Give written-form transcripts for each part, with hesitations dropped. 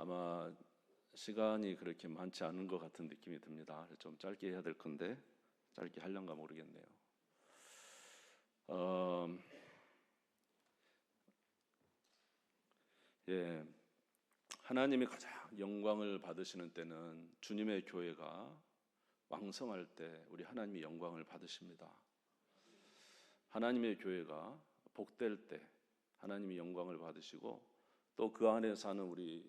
아마 시간이 그렇게 많지 않은 것 같은 느낌이 듭니다. 좀 짧게 해야 될 건데 짧게 하려는가 모르겠네요. 예, 하나님이 가장 영광을 받으시는 때는 주님의 교회가 왕성할 때 우리 하나님이 영광을 받으십니다. 하나님의 교회가 복될 때 하나님이 영광을 받으시고 또 그 안에 사는 우리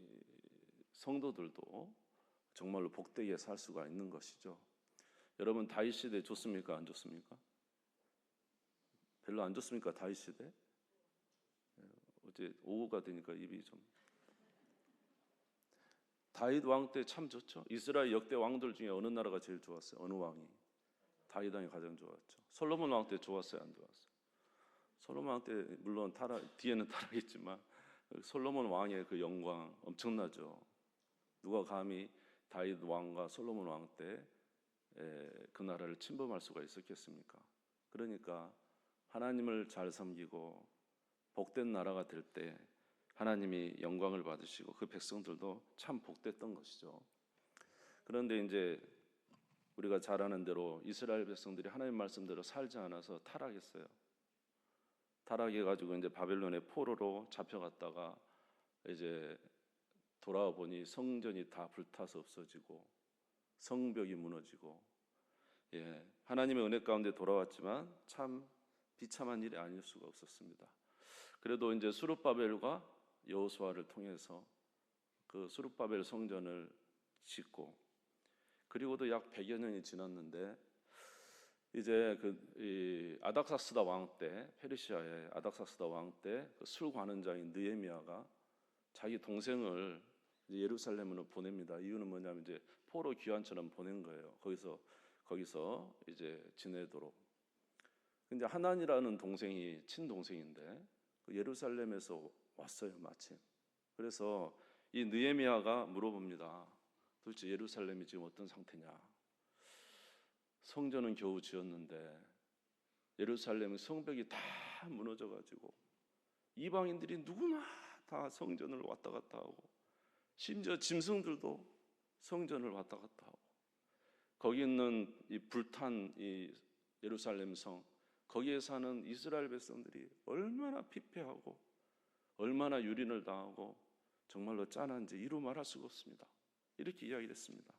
성도들도 정말로 복되게 살 수가 있는 것이죠. 여러분 다윗 시대 좋습니까? 안 좋습니까? 별로 안 좋습니까? 다윗 시대? 어제 오후가 되니까 입이 좀. 다윗 왕 때 참 좋죠. 이스라엘 역대 왕들 중에 어느 나라가 제일 좋았어요? 어느 왕이? 다윗 왕이 가장 좋았죠. 솔로몬 왕 때 좋았어요? 안 좋았어요? 솔로몬 왕 때 물론 뒤에는 타락했지만 솔로몬 왕의 그 영광 엄청나죠. 누가 감히 다윗 왕과 솔로몬 왕 때 그 나라를 침범할 수가 있었겠습니까? 그러니까 하나님을 잘 섬기고 복된 나라가 될 때 하나님이 영광을 받으시고 그 백성들도 참 복됐던 것이죠. 그런데 이제 우리가 잘 아는 대로 이스라엘 백성들이 하나님 말씀대로 살지 않아서 타락했어요. 타락해가지고 이제 바벨론의 포로로 잡혀갔다가 이제 돌아와 보니 성전이 다 불타서 없어지고 성벽이 무너지고, 하나님의 은혜 가운데 돌아왔지만 참 비참한 일이 아닐 수가 없었습니다. 그래도 이제 스룹바벨과 여호수아를 통해서 그 스룹바벨 성전을 짓고, 그리고도 약 100여 년이 지났는데 이제 아닥사스다 왕 때, 페르시아의 아닥사스다 왕 때 그 술관원장인 느헤미야가 자기 동생을 이제 예루살렘으로 보냅니다. 이유는 뭐냐면 이제 포로 귀환처럼 보낸 거예요. 거기서 이제 지내도록. 근데 하난이라는 동생이 친동생인데 예루살렘에서 왔어요, 마침. 그래서 이 느헤미야가 물어봅니다. 도대체 예루살렘이 지금 어떤 상태냐? 성전은 겨우 지었는데 예루살렘 성벽이 다 무너져가지고 이방인들이 누구나 다 성전을 왔다 갔다 하고, 심지어 짐승들도 성전을 왔다 갔다 하고, 거기 있는 이 불탄 이 예루살렘 성, 거기에 사는 이스라엘 백성들이 얼마나 피폐하고 얼마나 유린을 당하고 정말로 짠한지 이루 말할 수가 없습니다. 이렇게 이야기했습니다.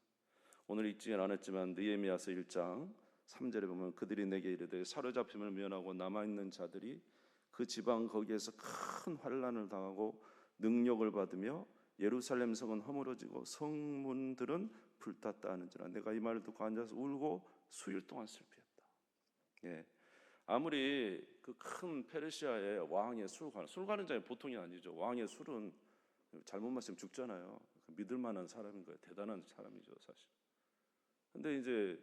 오늘 읽지는 않았지만 느헤미야서 1장 3절에 보면 그들이 내게 이르되 사로잡힘을 면하고 남아있는 자들이 그 지방 거기에서 큰 환난을 당하고 능력을 받으며 예루살렘 성은 허물어지고 성문들은 불탔다 하는지라. 내가 이 말을 듣고 앉아서 울고 수일 동안 슬피했다. 아무리 그 큰 페르시아의 왕의 술관원장이 보통이 아니죠. 왕의 술은 잘못 마시면 죽잖아요. 믿을 만한 사람인 거예요. 대단한 사람이죠, 사실. 근데 이제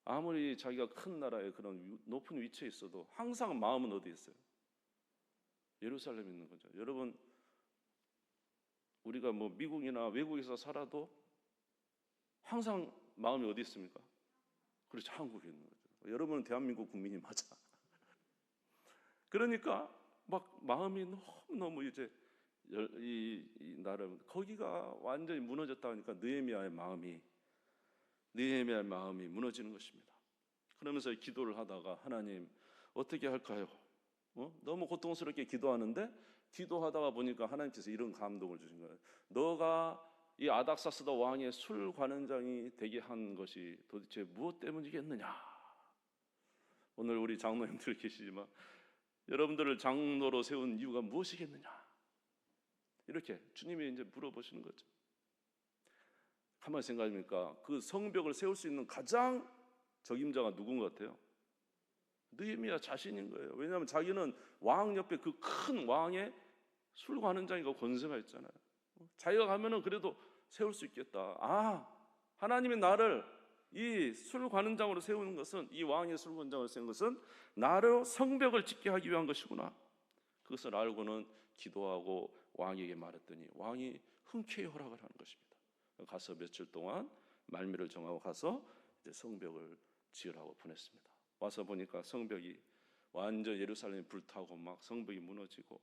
아무리 자기가 큰 나라에 그런 높은 위치에 있어도 항상 마음은 어디 있어요? 예루살렘에 있는 거죠. 여러분, 우리가 뭐 미국이나 외국에서 살아도 항상 마음이 어디 있습니까? 그렇죠, 한국에 있는 거죠. 여러분은 대한민국 국민이 맞아. 그러니까 막 마음이 너무 이제 이 나름 거기가 완전히 무너졌다 하니까 느헤미야의 마음이 무너지는 것입니다. 그러면서 기도를 하다가 하나님 어떻게 할까요? 너무 고통스럽게 기도하는데 기도하다가 보니까 하나님께서 이런 감동을 주신 거예요. 너가 이 아닥사스다 왕의 술 관원장이 되게 한 것이 도대체 무엇 때문이겠느냐? 오늘 우리 장로님들 계시지만 여러분들을 장로로 세운 이유가 무엇이겠느냐? 이렇게 주님이 이제 물어보시는 거죠. 가만히 생각해보니까 그 성벽을 세울 수 있는 가장 적임자가 누군 것 같아요? 느헤미야 자신인 거예요. 왜냐하면 자기는 왕 옆에 그 큰 왕의 술관원장이고 권세가 있잖아요. 자기가 가면은 그래도 세울 수 있겠다. 하나님이 나를 이 술관원장으로 세우는 것은, 이 왕의 술관원장으로 세운 것은 나로 성벽을 짓게 하기 위한 것이구나. 그것을 알고는 기도하고 왕에게 말했더니 왕이 흔쾌히 허락을 하는 것입니다. 가서 며칠 동안 말미를 정하고 가서 이제 성벽을 지으라고 보냈습니다. 와서 보니까 성벽이 완전 예루살렘이 불타고 막 성벽이 무너지고,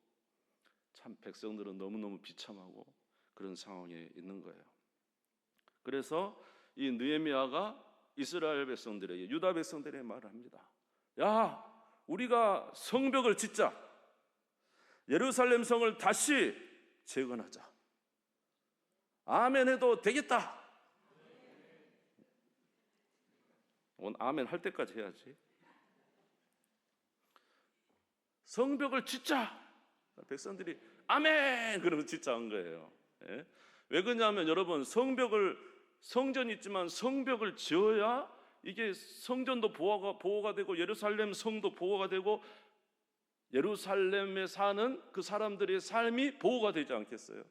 참 백성들은 너무너무 비참하고 그런 상황에 있는 거예요. 그래서 이 느헤미야가 이스라엘 백성들에게, 유다 백성들에게 말을 합니다. 야, 우리가 성벽을 짓자. 예루살렘 성을 다시 재건하자. 아멘 해도 되겠다. 오늘 아멘 할 때까지 해야지. 성벽을 짓자. 백성들이 아멘 그러면 짓자 한 거예요. 예? 왜 그러냐면 여러분, 성전이 있지만 성벽을 지어야 이게 성전도 보호가 되고 예루살렘 성도 보호가 되고 예루살렘에 사는 그 사람들의 삶이 보호가 되지 않겠어요?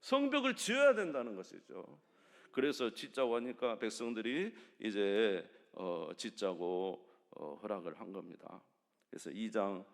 성벽을 지어야 된다는 것이죠. 그래서 짓자고 하니까 백성들이 이제 짓자고 허락을 한 겁니다. 그래서 2장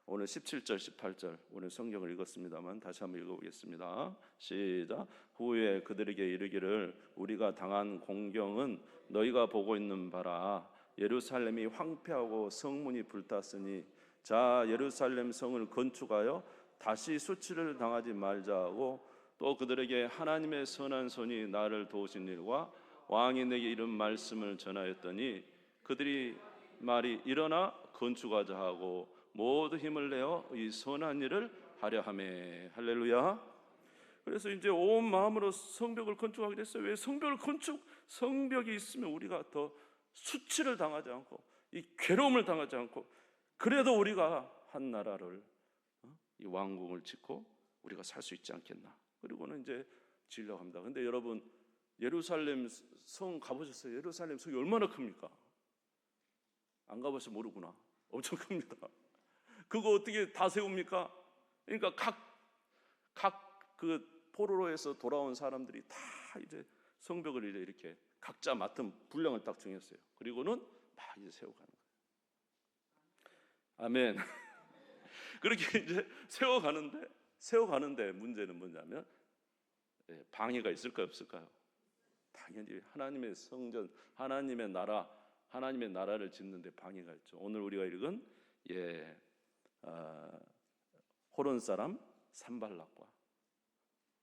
오늘 17절 18절 오늘 성경을 읽었습니다만 다시 한번 읽어보겠습니다. 시작. 후에 그들에게 이르기를 우리가 당한 공경은 너희가 보고 있는 바라. 예루살렘이 황폐하고 성문이 불탔으니 자 예루살렘 성을 건축하여 다시 수치를 당하지 말자고, 또 그들에게 하나님의 선한 손이 나를 도우신 일과 왕이 내게 이런 말씀을 전하였더니 그들이 말이 일어나 건축하자 하고 모두 힘을 내어 이 선한 일을 하려 하매. 할렐루야. 그래서 이제 온 마음으로 성벽을 건축하게 됐어요. 왜? 성벽이 있으면 우리가 더 수치를 당하지 않고 이 괴로움을 당하지 않고, 그래도 우리가 한 나라를 이 왕궁을 짓고 우리가 살 수 있지 않겠나. 그리고는 이제 지으려고 합니다. 근데 여러분, 예루살렘 성 가보셨어요? 예루살렘 성이 얼마나 큽니까? 안 가보셔서 모르구나. 엄청 큽니다. 그거 어떻게 다 세웁니까? 그러니까 각 그 포로로에서 돌아온 사람들이 다 이제 성벽을 이렇게 각자 맡은 분량을 딱 정했어요. 그리고는 막 이제 세워가는 거예요. 아멘. 그렇게 이제 세워가는데 문제는 뭐냐면 방해가 있을까요, 없을까요? 당연히 하나님의 성전, 하나님의 나라를 짓는데 방해가 있죠. 오늘 우리가 읽은 호론 사람 산발락과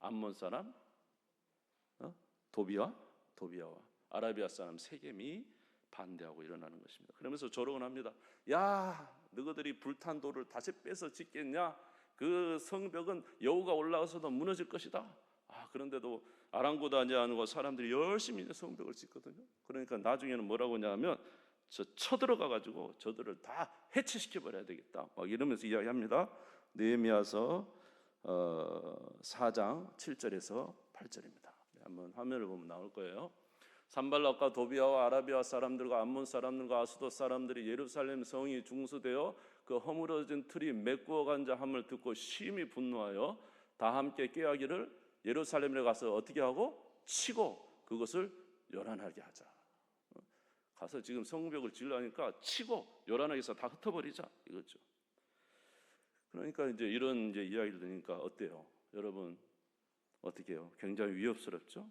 암몬 사람 도비아와 아라비아 사람 세겜이 반대하고 일어나는 것입니다. 그러면서 조롱을 합니다. 야, 너희들이 불탄 돌을 다시 빼서 짓겠냐? 그 성벽은 여호가 올라와서도 무너질 것이다. 그런데도 아랑곳하지 않고 사람들이 열심히 성벽을 짓거든요. 그러니까 나중에는 뭐라고 하냐면 쳐들어가 가지고 저들을 다 해체시켜 버려야 되겠다, 막 이러면서 이야기합니다. 느헤미야서 4장 7절에서 8절입니다. 한번 화면을 보면 나올 거예요. 산발락과 도비아와 아라비아 사람들과 암몬 사람들과 아수도 사람들이 예루살렘 성이 중수되어 그 허물어진 틀이 메꾸어 간 자 함을 듣고 심히 분노하여 다 함께 꾀하기를 예루살렘에 가서 어떻게 하고 치고 그것을 요란하게 하자. 가서 지금 성벽을 지으려니까 치고 요란하게 해서 다 흩어버리자 이거죠. 그러니까 이제 이런 이야기를 들으니까 어때요? 여러분 어떻게 해요? 굉장히 위협스럽죠?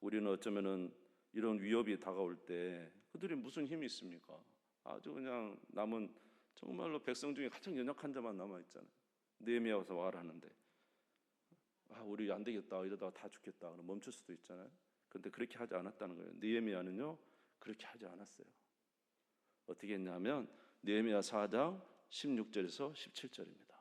우리는 어쩌면은 이런 위협이 다가올 때 그들이 무슨 힘이 있습니까? 아주 그냥 남은 정말로 백성 중에 가장 연약한 자만 남아있잖아요. 느헤미야가 와서 말하는데 우리 안 되겠다 이러다가 다 죽겠다 그럼 멈출 수도 있잖아요. 그런데 그렇게 하지 않았다는 거예요. 느헤미야는요 그렇게 하지 않았어요. 어떻게 했냐면 느헤미야 4장 16절에서 17절입니다.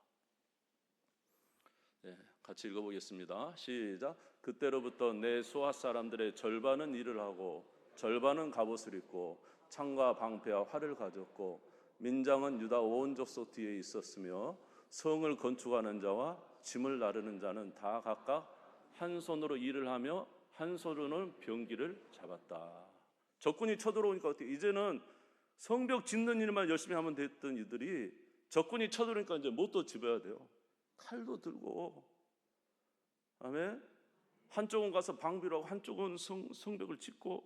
같이 읽어보겠습니다. 시작. 그때로부터 내 수하 사람들의 절반은 일을 하고 절반은 갑옷을 입고 창과 방패와 활을 가졌고 민장은 유다 온 족속 뒤에 있었으며 성을 건축하는 자와 짐을 나르는 자는 다 각각 한 손으로 일을 하며 한 손으로는 병기를 잡았다. 적군이 쳐들어오니까 어떻게 이제는 성벽 짓는 일만 열심히 하면 됐던 이들이 적군이 쳐들어오니까 이제 못도 집어야 돼요. 칼도 들고, 아멘. 한쪽은 가서 방비로 하고 한쪽은 성벽을 짓고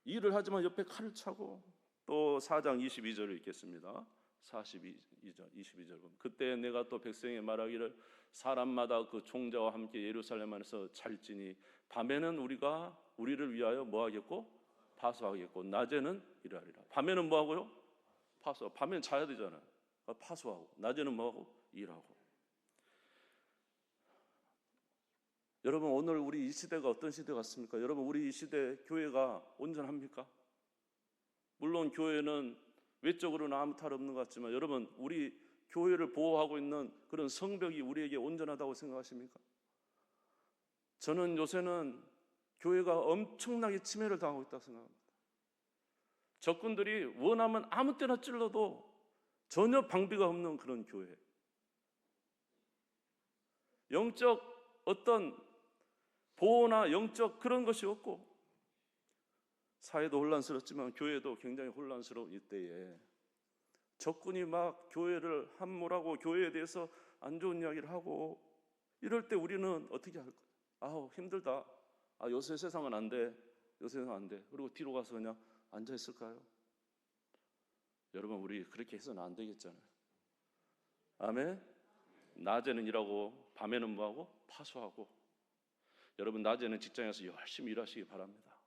일을 하지만 옆에 칼을 차고. 또 4장 22절을 읽겠습니다. 22절 보면 그때 내가 또 백성에 말하기를 사람마다 그 종자와 함께 예루살렘 안에서 잘지니 밤에는 우리를 위하여 뭐하겠고 파수하겠고 낮에는 일하리라. 밤에는 뭐하고요? 파수하고. 밤에는 자야 되잖아요. 파수하고 낮에는 뭐하고? 일하고. 여러분, 오늘 우리 이 시대가 어떤 시대 같습니까? 여러분, 우리 이 시대 교회가 온전합니까? 물론 교회는 외적으로는 아무 탈 없는 것 같지만, 여러분, 우리 교회를 보호하고 있는 그런 성벽이 우리에게 온전하다고 생각하십니까? 저는 요새는 교회가 엄청나게 침해를 당하고 있다고 생각합니다. 적군들이 원하면 아무 때나 찔러도 전혀 방비가 없는 그런 교회. 영적 어떤 보호나 영적 그런 것이 없고, 사회도 혼란스럽지만 교회도 굉장히 혼란스러운 이때에 적군이 막 교회를 함몰하고 교회에 대해서 안 좋은 이야기를 하고 이럴 때 우리는 어떻게 할까요? 아우, 힘들다. 아, 요새 세상은 안 돼. 요새 세상은 안 돼. 그리고 뒤로 가서 그냥 앉아 있을까요? 여러분, 우리 그렇게 해서는 안 되겠잖아요. 아멘. 낮에는 일하고 밤에는 뭐하고? 파수하고. 여러분, 낮에는 직장에서 열심히 일하시기 바랍니다.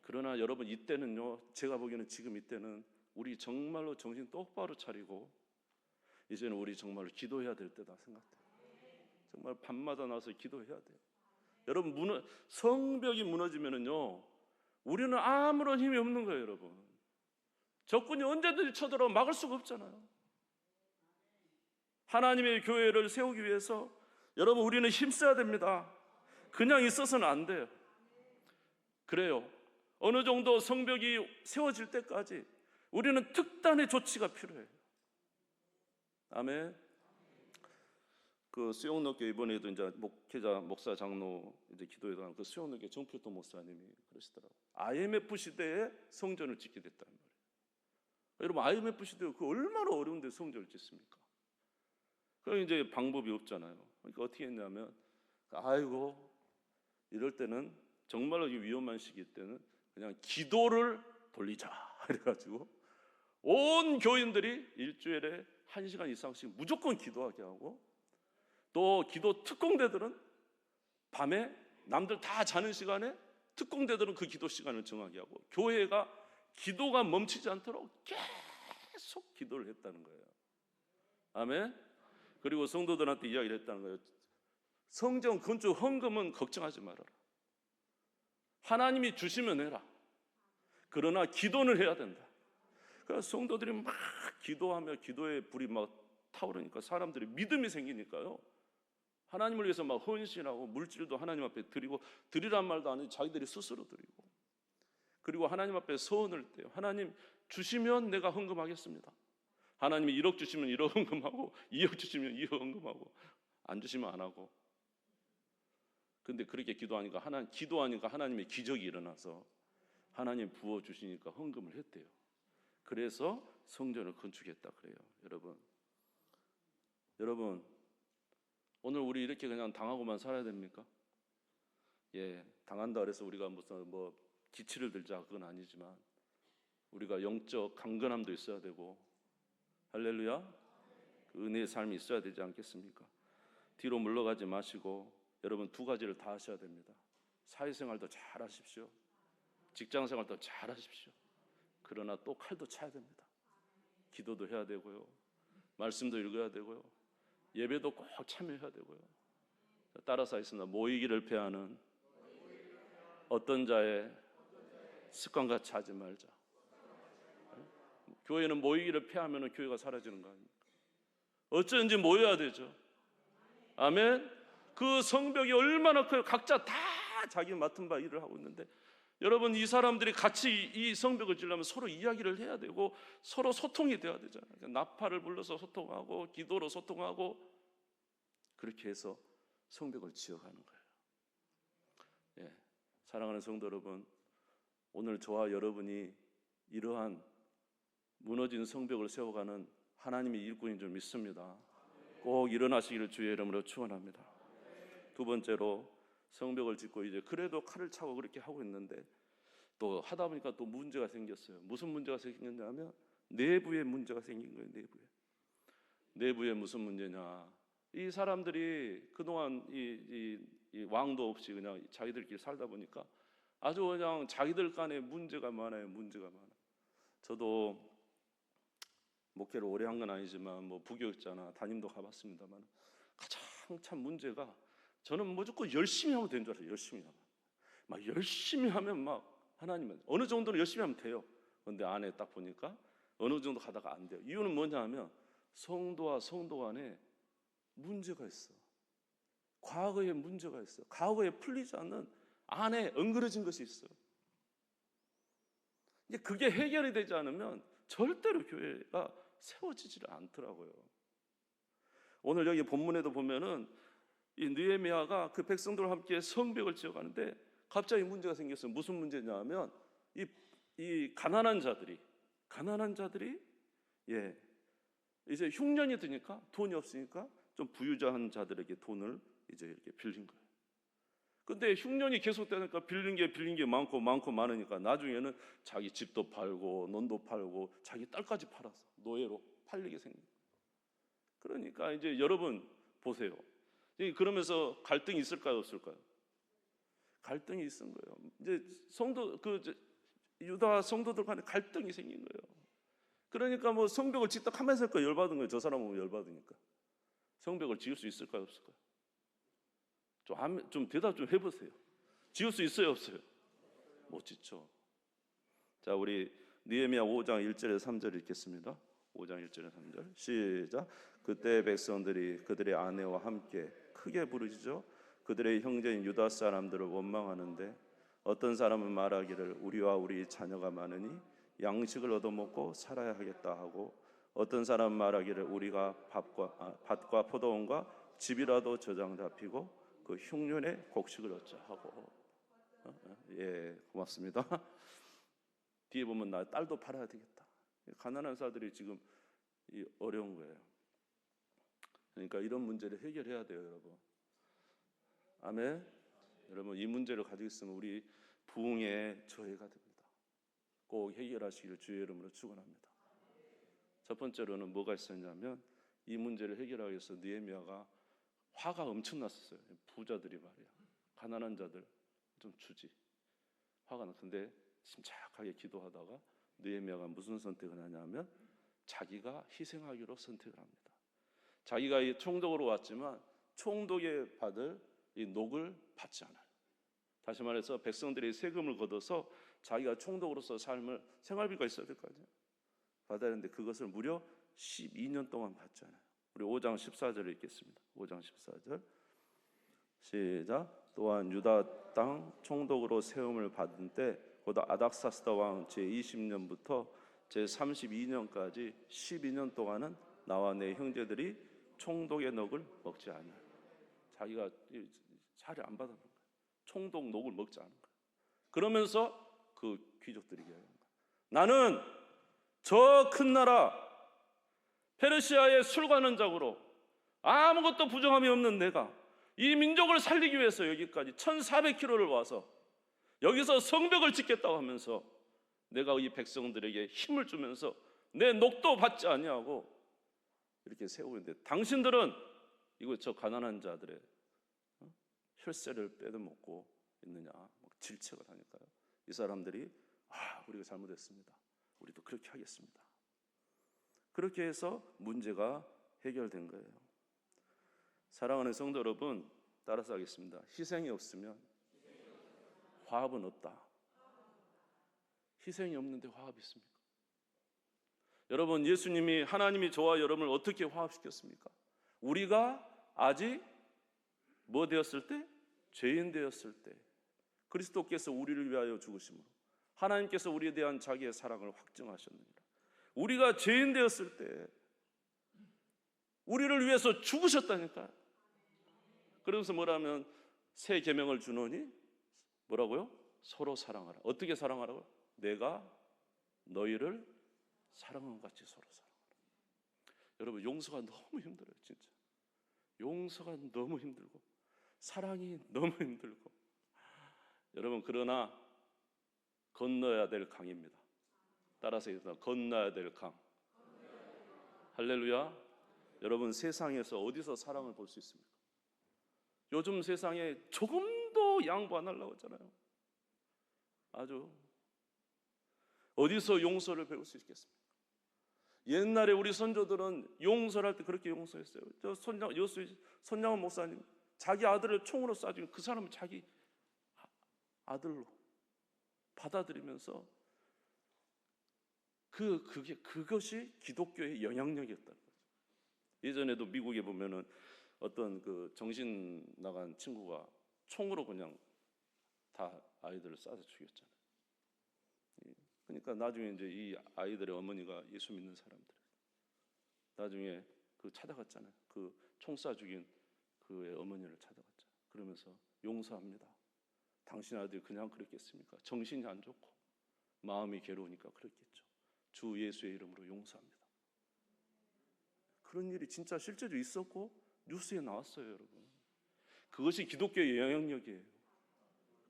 그러나 여러분, 이때는요, 제가 보기에는 지금 이때는 우리 정말로 정신 똑바로 차리고 이제는 우리 정말로 기도해야 될 때다 생각돼요. 정말 밤마다 나와서 기도해야 돼요. 여러분, 성벽이 무너지면은요, 우리는 아무런 힘이 없는 거예요. 여러분, 적군이 언제든지 쳐들어 막을 수가 없잖아요. 하나님의 교회를 세우기 위해서 여러분, 우리는 힘써야 됩니다. 그냥 있어서는 안 돼요. 그래요. 어느 정도 성벽이 세워질 때까지 우리는 특단의 조치가 필요해요. 아멘. 그 수영로교 이번에도 이제 목회자, 목사, 장로 이제 기도회도 그 수영로교 정필도 목사님이 그러시더라고요. IMF 시대에 성전을 짓게 됐다는 말이에요. 여러분, IMF 시대에 그 얼마나 어려운데 성전을 짓습니까? 그럼 이제 방법이 없잖아요. 그러니까 어떻게 했냐면, 아이고, 이럴 때는 정말로 위험한 시기 때는 그냥 기도를 돌리자 그래가지고 온 교인들이 일주일에 1시간 이상씩 무조건 기도하게 하고, 또 기도 특공대들은 밤에 남들 다 자는 시간에 특공대들은 그 기도 시간을 정하게 하고, 교회가 기도가 멈추지 않도록 계속 기도를 했다는 거예요. 아멘. 그리고 성도들한테 이야기를 했다는 거예요. 성전 건축 헌금은 걱정하지 말아라. 하나님이 주시면 해라. 그러나 기도는 해야 된다. 그래서 성도들이 막 기도하며 기도의 불이 막 타오르니까 사람들이 믿음이 생기니까요, 하나님을 위해서 막 헌신하고 물질도 하나님 앞에 드리고, 드리란 말도 아니고 자기들이 스스로 드리고, 그리고 하나님 앞에 서원을 떼요. 하나님 주시면 내가 헌금하겠습니다. 하나님이 1억 주시면 1억 헌금하고, 2억 주시면 2억 헌금하고, 안 주시면 안 하고. 근데 그렇게 기도하니까 하나님의 기적이 일어나서 하나님 부어주시니까 헌금을 했대요. 그래서 성전을 건축했다 그래요. 여러분, 오늘 우리 이렇게 그냥 당하고만 살아야 됩니까? 예, 당한다 그래서 우리가 무슨 기치를 들자 그건 아니지만 우리가 영적 강건함도 있어야 되고, 할렐루야, 그 은혜의 삶이 있어야 되지 않겠습니까? 뒤로 물러가지 마시고 여러분, 2가지를 다 하셔야 됩니다. 사회생활도 잘 하십시오. 직장생활도 잘 하십시오. 그러나 또 칼도 차야 됩니다. 기도도 해야 되고요, 말씀도 읽어야 되고요, 예배도 꼭 참여해야 되고요. 따라서 하겠습니다. 모이기를 패하는 어떤 자의 습관같이 하지 말자. 교회는 모이기를 패하면 교회가 사라지는 거 아닙니까? 어쩐지 모여야 되죠. 아멘. 그 성벽이 얼마나 커요. 각자 다 자기 맡은 바 일을 하고 있는데, 여러분, 이 사람들이 같이 이 성벽을 지으려면 서로 이야기를 해야 되고 서로 소통이 돼야 되잖아요. 나팔을 불러서 소통하고 기도로 소통하고, 그렇게 해서 성벽을 지어가는 거예요. 예, 사랑하는 성도 여러분, 오늘 저와 여러분이 이러한 무너진 성벽을 세워가는 하나님의 일꾼인 줄 믿습니다. 꼭 일어나시기를 주의 이름으로 축원합니다. 2번째로, 성벽을 짓고 이제 그래도 칼을 차고 그렇게 하고 있는데 또 하다 보니까 또 문제가 생겼어요. 무슨 문제가 생겼냐면 내부에 문제가 생긴 거예요. 내부에 무슨 문제냐? 이 사람들이 그동안 이 왕도 없이 그냥 자기들끼리 살다 보니까 아주 그냥 자기들 간에 문제가 많아요. 저도 목회를 오래 한 건 아니지만 부교육자나 담임도 가봤습니다만 가장 참 문제가 저는 무조건 열심히 하면 되는 줄 알아요. 열심히 하면. 막 열심히 하면 막 하나님은 어느 정도는 열심히 하면 돼요. 그런데 안에 딱 보니까 어느 정도 가다가 안 돼요. 이유는 뭐냐 하면 성도와 성도 간에 문제가 있어. 과거에 문제가 있어. 과거에 풀리지 않는 안에 엉그러진 것이 있어요. 이제 그게 해결이 되지 않으면 절대로 교회가 세워지지를 않더라고요. 오늘 여기 본문에도 보면은 이 느헤미야가 그 백성들과 함께 성벽을 지어가는데 갑자기 문제가 생겼어요. 무슨 문제냐 하면 이 가난한 자들이 이제 흉년이 드니까 돈이 없으니까 좀 부유한 자들에게 돈을 이제 이렇게 빌린 거예요. 근데 흉년이 계속되니까 빌린 게 많으니까 나중에는 자기 집도 팔고 논도 팔고 자기 딸까지 팔아서 노예로 팔리게 생긴 거예요. 그러니까 이제 여러분 보세요. 그러면서 갈등이 있을까요, 없을까요? 갈등이 있은 거예요. 이제 유다 성도들 간에 갈등이 생긴 거예요. 그러니까 뭐 성벽을 짓다 가만히 있을까 열받은 거예요. 저 사람은 열받으니까. 성벽을 지을 수 있을까요, 없을까요? 좀 대답 좀 해보세요. 지을 수 있어요, 없어요? 못 짓죠. 자, 우리 느헤미야 5장 1절에 3절 읽겠습니다. 5장 1절에 3절 시작. 그때 백성들이 그들의 아내와 함께 크게 부르짖어 그들의 형제인 유다 사람들을 원망하는데 어떤 사람은 말하기를 우리와 우리 자녀가 많으니 양식을 얻어먹고 살아야 하겠다 하고 어떤 사람은 말하기를 우리가 밭과 포도원과 집이라도 저장 잡히고 그 흉년에 곡식을 얻자 하고. 예, 고맙습니다. 뒤에 보면 나 딸도 팔아야 되겠다. 가난한 사람들이 지금 어려운 거예요. 그러니까 이런 문제를 해결해야 돼요, 여러분. 아멘. 여러분 이 문제를 가지고 있으면 우리 부흥의 저해가 됩니다. 꼭 해결하시기를 주의 이름으로 축원합니다. 첫 번째로는 뭐가 있었냐면 이 문제를 해결하기 위해서 느헤미야가 화가 엄청났었어요. 부자들이 말이야, 가난한 자들 좀 주지. 화가 났는데 침착하게 기도하다가 느헤미야가 무슨 선택을 하냐면 자기가 희생하기로 선택을 합니다. 자기가 이 총독으로 왔지만 총독에 받을 이 녹을 받지 않아요. 다시 말해서 백성들이 세금을 걷어서 자기가 총독으로서 삶을 생활비가 있어야 될 거 아니에요. 받아야 하는데 그것을 무려 12년 동안 받잖아요. 우리 5장 14절을 읽겠습니다. 5장 14절 시작. 또한 유다 땅 총독으로 세움을 받은 때 곧 아닥사스다 왕 제20년부터 제32년까지 12년 동안은 나와 내 형제들이 총독의 녹을 먹지 않아요. 자기가 살을 안 받아본 거예요. 총독 녹을 먹지 않은 거예요. 그러면서 그 귀족들이 얘기하는 거예요. 나는 저 큰 나라 페르시아의 술관원장으로 아무것도 부정함이 없는 내가 이 민족을 살리기 위해서 여기까지 1400km를 와서 여기서 성벽을 짓겠다고 하면서 내가 이 백성들에게 힘을 주면서 내 녹도 받지 아니하고 이렇게 세우는데 당신들은 이거 저 가난한 자들의 혈세를 빼앗먹고 있느냐 막 질책을 하니까요. 이 사람들이 우리가 잘못했습니다. 우리도 그렇게 하겠습니다. 그렇게 해서 문제가 해결된 거예요. 사랑하는 성도 여러분, 따라서 하겠습니다. 희생이 없으면 화합은 없다. 희생이 없는데 화합이 있습니까? 여러분, 예수님이 하나님이 저와 여러분을 어떻게 화합시켰습니까? 우리가 아직 뭐 되었을 때? 죄인 되었을 때 그리스도께서 우리를 위하여 죽으심으로 하나님께서 우리에 대한 자기의 사랑을 확증하셨느니라. 우리가 죄인 되었을 때 우리를 위해서 죽으셨다니까요. 그러면서 뭐라면 새 계명을 주노니 뭐라고요? 서로 사랑하라. 어떻게 사랑하라고요? 내가 너희를 사랑한 것 같이 서로 사랑하라. 여러분, 용서가 너무 힘들어요. 진짜 용서가 너무 힘들고 사랑이 너무 힘들고. 여러분, 그러나 건너야 될 강입니다. 따라서 얘기합니다. 건너야 될 강. 할렐루야. 여러분, 세상에서 어디서 사랑을 볼 수 있습니까? 요즘 세상에 조금도 양보 안 하려고 하잖아요. 아주 어디서 용서를 배울 수 있겠습니까? 옛날에 우리 선조들은 용서를 할 때 그렇게 용서했어요. 저 손양원 목사님 자기 아들을 총으로 쏴주면 그 사람은 자기 아들로 받아들이면서 그것이 기독교의 영향력이었다는 거죠. 예전에도 미국에 보면은 어떤 그 정신 나간 친구가 총으로 그냥 다 아이들을 쏴서 죽였잖아요. 그러니까 나중에 이제 이 아이들의 어머니가 예수 믿는 사람들 나중에 그 찾아갔잖아요. 그 총 쏴 죽인 그의 어머니를 찾아갔죠. 그러면서 용서합니다. 당신 아들이 그냥 그랬겠습니까? 정신이 안 좋고 마음이 괴로우니까 그랬겠죠. 주 예수의 이름으로 용서합니다. 그런 일이 진짜 실제로 있었고 뉴스에 나왔어요, 여러분. 그것이 기독교의 영향력이에요.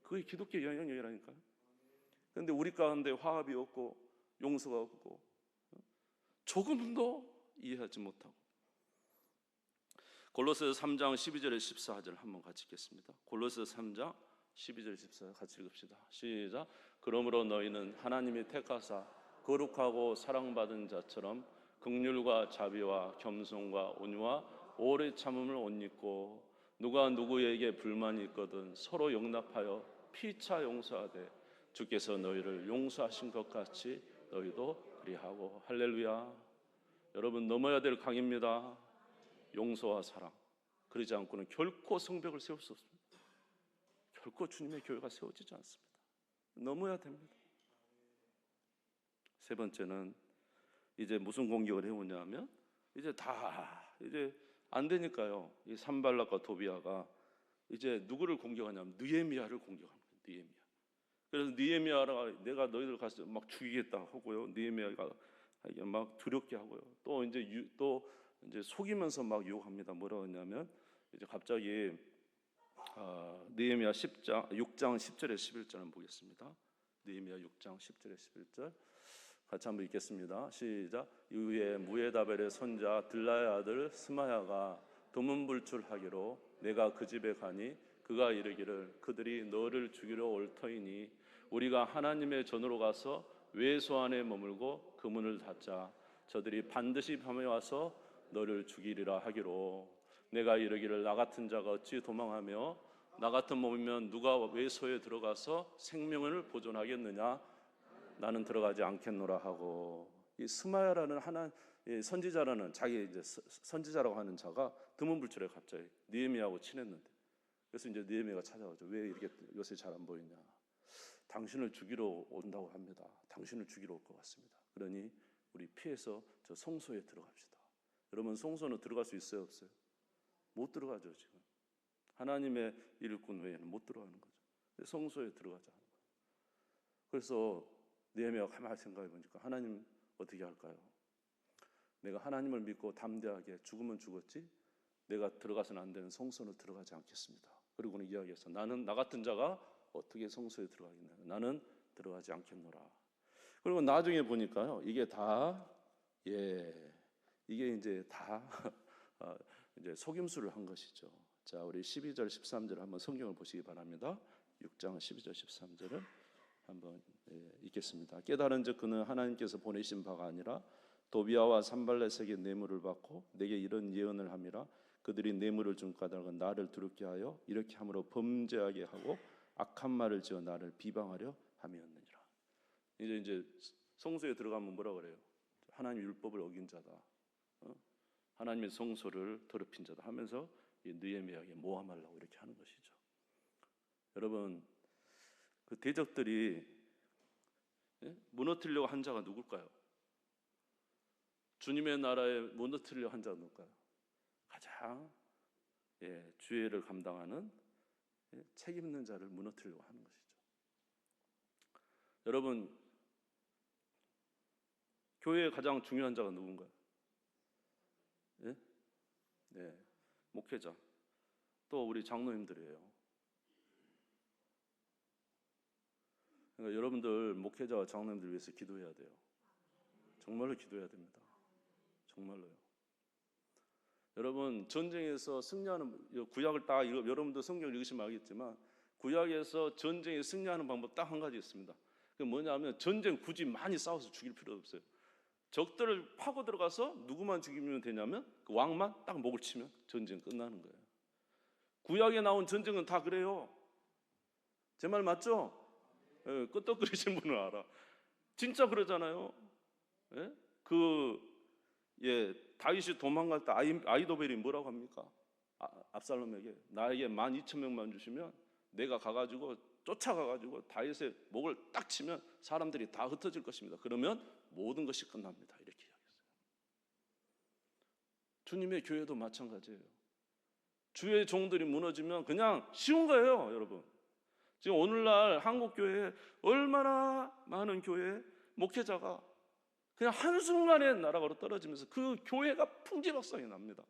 그게 기독교의 영향력이라니까요. 그런데 우리 가운데 화합이 없고 용서가 없고 조금도 이해하지 못하고. 골로새서 3장 12절에 14절 한번 같이 읽겠습니다. 골로새서 3장 12절 14절 같이 읽읍시다. 시작. 그러므로 너희는 하나님이 택하사 거룩하고 사랑받은 자처럼 긍휼과 자비와 겸손과 온유와 오래 참음을 옷 입고 누가 누구에게 불만이 있거든 서로 용납하여 피차 용서하되 주께서 너희를 용서하신 것 같이 너희도 그리하고. 할렐루야. 여러분, 넘어야 될 강입니다. 용서와 사랑. 그러지 않고는 결코 성벽을 세울 수 없습니다. 결코 주님의 교회가 세워지지 않습니다. 넘어야 됩니다. 세 번째는 이제 무슨 공격을 해오냐면 이제 안 되니까요. 이 산발락과 도비아가 이제 누구를 공격하냐면 느헤미야를 공격합니다. 느헤미야. 그래서 느헤미야가 내가 너희들 가서 막 죽이겠다 하고요. 느헤미야가 막 두렵게 하고요. 또 이제 속이면서 막 유혹합니다. 뭐라고 했냐면 이제 갑자기 느헤미야 6장 10절에 11절 한번 보겠습니다. 느헤미야 6장 10절에 11절 같이 한번 읽겠습니다. 시작. 이후에 무에다벨의 손자 들라의 아들 스마야가 두문불출하기로 내가 그 집에 가니 그가 이르기를 그들이 너를 죽이러 올 터이니 우리가 하나님의 전으로 가서 외소 안에 머물고 그 문을 닫자. 저들이 반드시 밤에 와서 너를 죽이리라 하기로 내가 이르기를 나 같은 자가 어찌 도망하며 나 같은 몸이면 누가 외소에 들어가서 생명을 보존하겠느냐. 나는 들어가지 않겠노라 하고. 이 스마야라는 선지자라는 자기 이제 선지자라고 하는 자가 드문불출에 갑자기 느헤미야하고 친했는데 그래서 이제 느헤미야가 찾아가죠. 왜 이렇게 요새 잘 안 보이냐. 당신을 죽이러 온다고 합니다. 당신을 죽이러 올 것 같습니다. 그러니 우리 피해서 저 성소에 들어갑시다. 여러분, 성소는 들어갈 수 있어요, 없어요? 못 들어가죠. 지금 하나님의 일꾼 외에는 못 들어가는 거죠. 성소에 들어가자 하는 거예요. 그래서 느헤미야가 가만히 생각해 보니까 하나님 어떻게 할까요? 내가 하나님을 믿고 담대하게 죽으면 죽었지 내가 들어가서는 안 되는 성소를 들어가지 않겠습니다. 그리고는 이야기해서 나는 나 같은 자가 어떻게 성소에 들어가겠냐. 나는 들어가지 않겠노라. 그리고 나중에 보니까요. 이게 이제 다 이제 속임수를 한 것이죠. 자, 우리 12절 13절 한번 성경을 보시기 바랍니다. 6장 12절 13절을 한번 읽겠습니다. 깨달은즉 그는 하나님께서 보내신 바가 아니라 도비아와 산발렛에게 뇌물을 받고 내게 이런 예언을 함이라. 그들이 뇌물을 준 까닭은 나를 두렵게 하여 이렇게 함으로 범죄하게 하고 악한 말을 지어 나를 비방하려 함이었느니라. 이제 성소에 들어가면 뭐라 그래요? 하나님 율법을 어긴 자다. 하나님의 성소를 더럽힌 자다 하면서 이 느헤미야에게 모함하려고 이렇게 하는 것이죠. 여러분, 그 대적들이 무너뜨리려고 한 자가 누굴까요? 주님의 나라에 무너뜨리려고 한 자가 누굴까요? 가장 주의를 감당하는 책 있는 자를 무너뜨리려고 하는 것이죠. 여러분, 교회의 가장 중요한 자가 누군가요? 목회자, 또 우리 장로님들이에요. 그러니까 여러분들 목회자와 장로님들 위해서 기도해야 돼요. 정말로 기도해야 됩니다. 정말로요. 여러분, 전쟁에서 승리하는 구약을 딱 여러분도 성경을 읽으시면 알겠지만 구약에서 전쟁에 승리하는 방법 딱 한 가지 있습니다. 그게 뭐냐면 전쟁 굳이 많이 싸워서 죽일 필요 없어요. 적들을 파고 들어가서 누구만 죽이면 되냐면 그 왕만 딱 목을 치면 전쟁 끝나는 거예요. 구약에 나온 전쟁은 다 그래요. 제 말 맞죠? 예, 끄떡거리신 분은 알아. 진짜 그러잖아요. 예? 다윗이 도망갈 때 아이도벨이 뭐라고 합니까? 압살롬에게 나에게 12,000명만 주시면 내가 가가지고 쫓아가가지고 다윗의 목을 딱 치면 사람들이 다 흩어질 것입니다. 그러면 모든 것이 끝납니다. 이렇게 이야기했어요. 주님의 교회도 마찬가지예요. 주의 종들이 무너지면 그냥 쉬운 거예요, 여러분. 지금 오늘날 한국 교회에 얼마나 많은 교회 목회자가 그냥 한순간에 나라가로 떨어지면서 그 교회가 풍지박산이 납니다.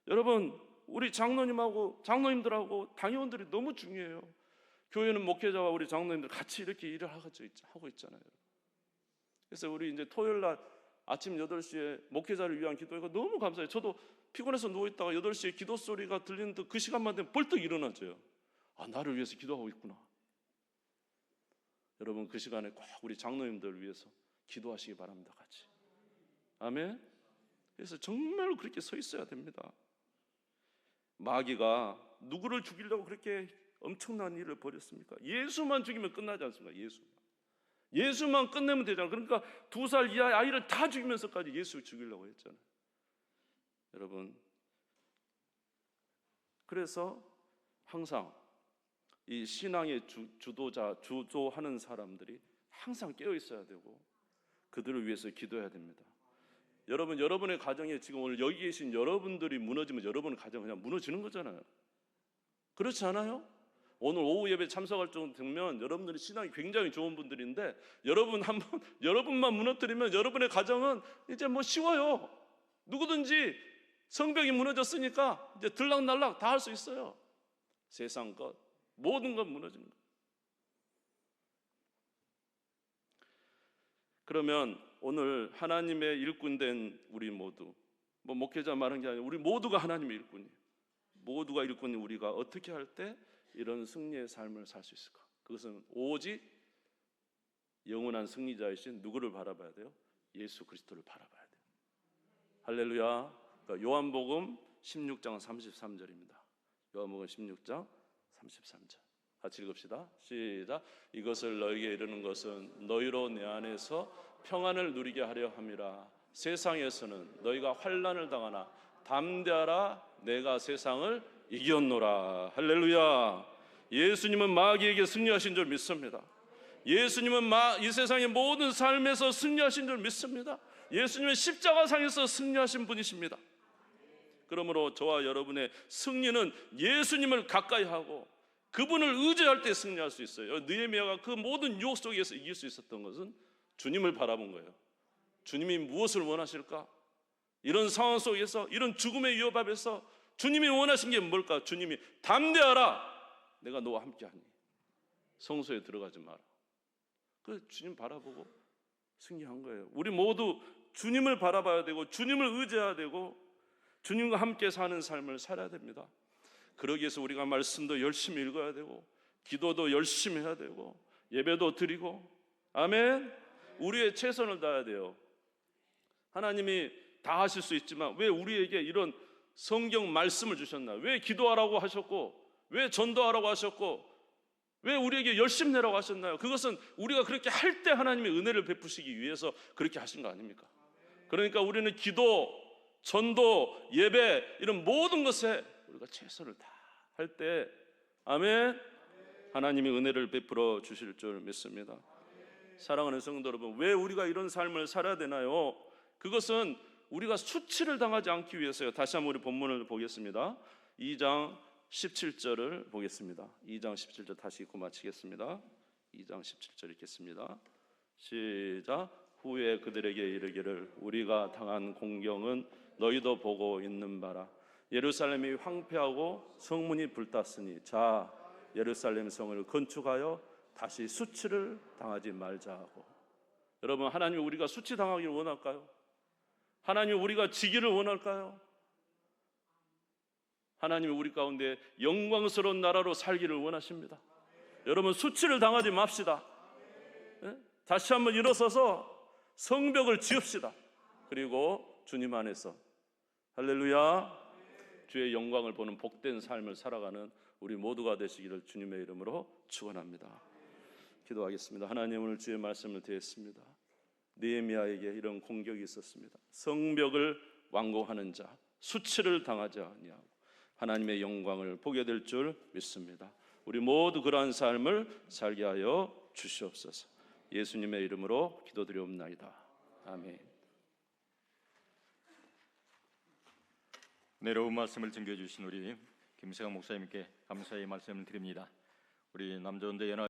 여러분, 우리 장로님들하고 당회원들이 너무 중요해요. 교회는 목회자와 우리 장로님들 같이 이렇게 일을 하고 있잖아요. 그래서 우리 이제 토요일 날 아침 8시에 목회자를 위한 기도회가 너무 감사해요. 저도 피곤해서 누워있다가 8시에 기도 소리가 들리는 그 시간만 되면 벌떡 일어나져요. 아, 나를 위해서 기도하고 있구나. 여러분, 그 시간에 꼭 우리 장로님들을 위해서 기도하시기 바랍니다. 같이. 아멘. 그래서 정말로 그렇게 서 있어야 됩니다. 마귀가 누구를 죽이려고 그렇게 엄청난 일을 벌였습니까? 예수만 죽이면 끝나지 않습니까? 예수만 끝내면 되잖아요. 그러니까 2살 이하의 아이를 다 죽이면서까지 예수 죽이려고 했잖아요. 여러분, 그래서 항상 이 신앙의 주도하는 사람들이 항상 깨어 있어야 되고 그들을 위해서 기도해야 됩니다. 여러분, 여러분의 가정에 지금 오늘 여기 계신 여러분들이 무너지면 여러분의 가정은 그냥 무너지는 거잖아요. 그렇지 않아요? 오늘 오후 예배 참석할 정도 되면 여러분들이 신앙이 굉장히 좋은 분들인데 여러분만 무너뜨리면 여러분의 가정은 이제 뭐 쉬워요. 누구든지 성벽이 무너졌으니까 이제 들락날락 다 할 수 있어요. 세상 것, 모든 것 무너지는 것. 그러면 오늘 하나님의 일꾼된 우리 모두, 뭐 목회자 말한 게 아니라 우리 모두가 하나님의 일꾼이에요. 모두가 일꾼인 우리가 어떻게 할 때 이런 승리의 삶을 살 수 있을까? 그것은 오직 영원한 승리자이신 누구를 바라봐야 돼요? 예수 그리스도를 바라봐야 돼요. 할렐루야. 그러니까 요한복음 16장 33절입니다. 요한복음 16장 33절. 같이 읽읍시다. 시작. 이것을 너에게 이르는 것은 너희로 내 안에서 평안을 누리게 하려 함이라. 세상에서는 너희가 환난을 당하나 담대하라. 내가 세상을 이겼노라. 할렐루야. 예수님은 마귀에게 승리하신 줄 믿습니다. 예수님은 이 세상의 모든 삶에서 승리하신 줄 믿습니다. 예수님은 십자가상에서 승리하신 분이십니다. 그러므로 저와 여러분의 승리는 예수님을 가까이 하고 그분을 의지할 때 승리할 수 있어요. 느헤미야가 그 모든 유혹 속에서 이길 수 있었던 것은 주님을 바라본 거예요. 주님이 무엇을 원하실까? 이런 상황 속에서, 이런 죽음의 위협 앞에서 주님이 원하신 게 뭘까? 주님이 담대하라. 내가 너와 함께하니 성소에 들어가지 마라. 그 주님 바라보고 승리한 거예요. 우리 모두 주님을 바라봐야 되고 주님을 의지해야 되고 주님과 함께 사는 삶을 살아야 됩니다. 그러기 위해서 우리가 말씀도 열심히 읽어야 되고 기도도 열심히 해야 되고 예배도 드리고, 아멘. 우리의 최선을 다해야 돼요. 하나님이 다 하실 수 있지만 왜 우리에게 이런 성경 말씀을 주셨나? 왜 기도하라고 하셨고 왜 전도하라고 하셨고 왜 우리에게 열심 내라고 하셨나요? 그것은 우리가 그렇게 할 때 하나님의 은혜를 베푸시기 위해서 그렇게 하신 거 아닙니까? 그러니까 우리는 기도, 전도, 예배 이런 모든 것에 우리가 최선을 다 할 때, 아멘, 하나님이 은혜를 베풀어 주실 줄 믿습니다. 사랑하는 성도 여러분, 왜 우리가 이런 삶을 살아야 되나요? 그것은 우리가 수치를 당하지 않기 위해서요. 다시 한번 우리 본문을 보겠습니다. 2장 17절을 보겠습니다. 2장 17절 다시 읽고 마치겠습니다. 2장 17절 읽겠습니다. 시작. 후에 그들에게 이르기를 우리가 당한 공경은 너희도 보고 있는 바라. 예루살렘이 황폐하고 성문이 불탔으니 자 예루살렘 성을 건축하여 다시 수치를 당하지 말자 하고. 여러분, 하나님이 우리가 수치 당하기를 원할까요? 하나님이 우리가 지기를 원할까요? 하나님이 우리 가운데 영광스러운 나라로 살기를 원하십니다. 여러분, 수치를 당하지 맙시다. 네? 다시 한번 일어서서 성벽을 지읍시다. 그리고 주님 안에서, 할렐루야, 주의 영광을 보는 복된 삶을 살아가는 우리 모두가 되시기를 주님의 이름으로 축원합니다. 기도하겠습니다. 하나님, 오늘 주의 말씀을 드렸습니다. 느헤미야에게 이런 공격이 있었습니다. 성벽을 완공하는 자, 수치를 당하지 아니하고 하나님의 영광을 보게 될 줄 믿습니다. 우리 모두 그러한 삶을 살게 하여 주시옵소서. 예수님의 이름으로 기도드리옵나이다. 아멘. 내려온 말씀을 증거해 주신 우리 김세강 목사님께 감사의 말씀을 드립니다. 우리 남자원대 연합